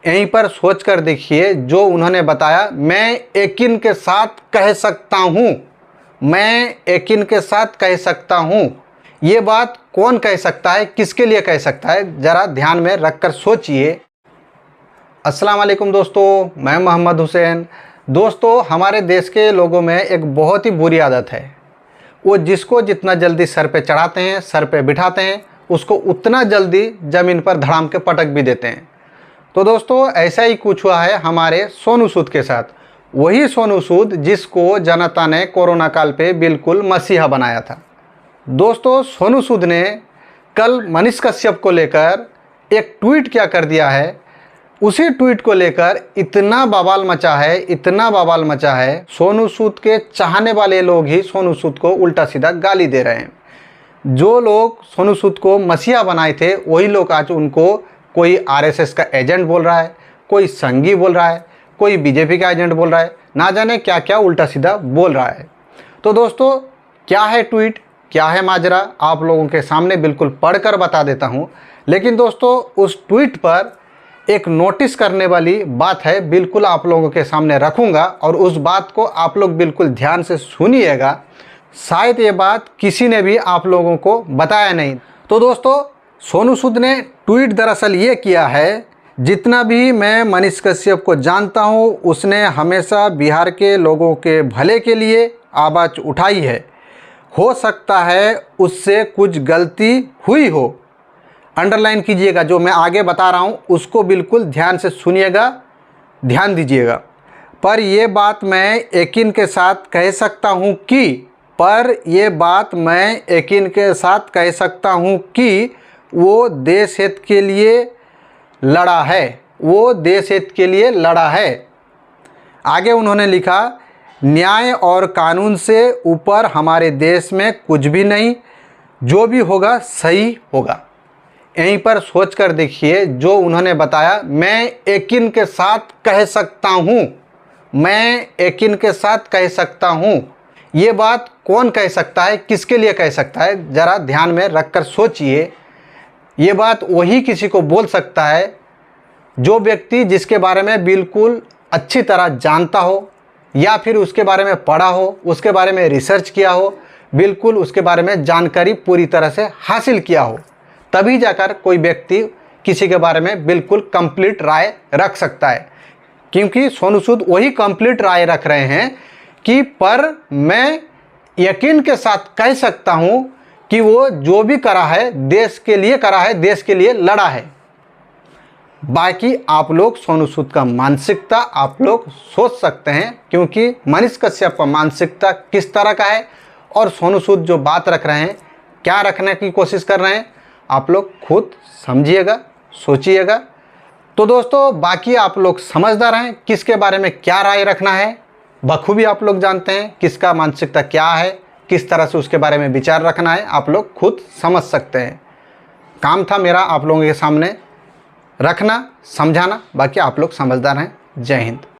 यहीं पर सोच कर देखिए, जो उन्होंने बताया, मैं यकीन के साथ कह सकता हूँ, मैं यकीन के साथ कह सकता हूँ। ये बात कौन कह सकता है, किसके लिए कह सकता है, ज़रा ध्यान में रख कर सोचिए। अस्सलाम वालेकुम दोस्तों, मैं मोहम्मद हुसैन। दोस्तों, हमारे देश के लोगों में एक बहुत ही बुरी आदत है, वो जिसको जितना जल्दी सर पे चढ़ाते हैं, सर पे बिठाते हैं, उसको उतना जल्दी ज़मीन पर धड़ाम के पटक भी देते हैं। तो दोस्तों, ऐसा ही कुछ हुआ है हमारे सोनू सूद के साथ। वही सोनू सूद जिसको जनता ने कोरोना काल पे बिल्कुल मसीहा बनाया था। दोस्तों, सोनू सूद ने कल मनीष कश्यप को लेकर एक ट्वीट क्या कर दिया है, उसी ट्वीट को लेकर इतना बवाल मचा है, इतना बवाल मचा है। सोनू सूद के चाहने वाले लोग ही सोनू सूद को उल्टा सीधा गाली दे रहे हैं। जो लोग सोनू सूद को मसीहा बनाए थे, वही लोग आज उनको कोई आरएसएस का एजेंट बोल रहा है, कोई संघी बोल रहा है, कोई बीजेपी का एजेंट बोल रहा है, ना जाने क्या क्या उल्टा सीधा बोल रहा है। तो दोस्तों, क्या है ट्वीट, क्या है माजरा, आप लोगों के सामने बिल्कुल पढ़कर बता देता हूँ। लेकिन दोस्तों, उस ट्वीट पर एक नोटिस करने वाली बात है, बिल्कुल आप लोगों के सामने रखूँगा और उस बात को आप लोग बिल्कुल ध्यान से सुनिएगा। शायद ये बात किसी ने भी आप लोगों को बताया नहीं। तो दोस्तों, सोनू सूद ने ट्वीट दरअसल ये किया है, जितना भी मैं मनीष कश्यप को जानता हूँ, उसने हमेशा बिहार के लोगों के भले के लिए आवाज़ उठाई है। हो सकता है उससे कुछ गलती हुई हो। अंडरलाइन कीजिएगा, जो मैं आगे बता रहा हूँ उसको बिल्कुल ध्यान से सुनिएगा, ध्यान दीजिएगा। पर ये बात मैं यकीन के साथ कह सकता हूँ कि वो देश हित के लिए लड़ा है, वो देश हित के लिए लड़ा है। आगे उन्होंने लिखा, न्याय और कानून से ऊपर हमारे देश में कुछ भी नहीं, जो भी होगा सही होगा। यहीं पर सोच कर देखिए, जो उन्होंने बताया, मैं यकीन के साथ कह सकता हूँ, मैं यकीन के साथ कह सकता हूँ। ये बात कौन कह सकता है, किसके लिए कह सकता है, ज़रा ध्यान में रख कर सोचिए। ये बात वही किसी को बोल सकता है जो व्यक्ति जिसके बारे में बिल्कुल अच्छी तरह जानता हो, या फिर उसके बारे में पढ़ा हो, उसके बारे में रिसर्च किया हो, बिल्कुल उसके बारे में जानकारी पूरी तरह से हासिल किया हो। तभी जाकर कोई व्यक्ति किसी के बारे में बिल्कुल कंप्लीट राय रख सकता है। क्योंकि सोनू सूद वही कंप्लीट राय रख रहे हैं कि पर मैं यकीन के साथ कह सकता हूँ कि वो जो भी करा है देश के लिए करा है, देश के लिए लड़ा है। बाकी आप लोग सोनू सूद का मानसिकता आप लोग सोच सकते हैं, क्योंकि मनीष कश्यप का मानसिकता किस तरह का है और सोनू सूद जो बात रख रहे हैं, क्या रखने की कोशिश कर रहे हैं, आप लोग खुद समझिएगा, सोचिएगा। तो दोस्तों, बाकी आप लोग समझदार हैं, किसके बारे में क्या राय रखना है बखूबी आप लोग जानते हैं, किसका मानसिकता क्या है, किस तरह से उसके बारे में विचार रखना है, आप लोग खुद समझ सकते हैं। काम था मेरा आप लोगों के सामने रखना, समझाना। बाकी आप लोग समझदार हैं। जय हिंद।